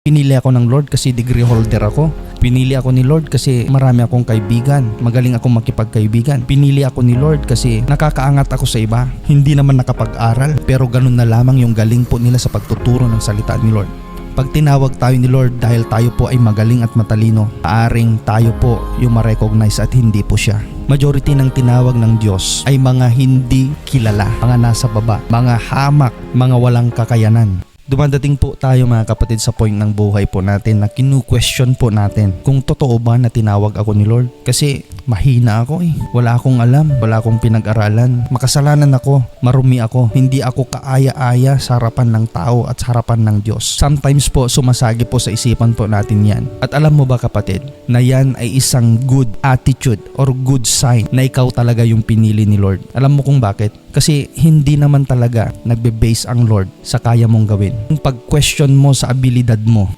Pinili ako ng Lord kasi degree holder ako. Pinili ako ni Lord kasi marami akong kaibigan. Magaling akong makipagkaibigan. Pinili ako ni Lord kasi nakakaangat ako sa iba. Hindi naman nakapag-aral, pero ganun na lamang yung galing po nila sa pagtuturo ng salita ni Lord. Pag tinawag tayo ni Lord dahil tayo po ay magaling at matalino, maaring tayo po yung ma-recognize at hindi po siya. Majority ng tinawag ng Diyos ay mga hindi kilala, mga nasa baba, mga hamak, mga walang kakayanan. Dumadating po tayo mga kapatid sa point ng buhay po natin na kinu-question po natin kung totoo ba na tinawag ako ni Lord. Kasi mahina ako wala akong alam, wala akong pinag-aralan, makasalanan ako, marumi ako, hindi ako kaaya-aya sa harapan ng tao at sa harapan ng Diyos. Sometimes po sumasagi po sa isipan po natin yan. At alam mo ba kapatid, na yan ay isang good attitude or good sign na ikaw talaga yung pinili ni Lord. Alam mo kung bakit? Kasi hindi naman talaga nagbe-base ang Lord sa kaya mong gawin. Yung pag-question mo sa abilidad mo,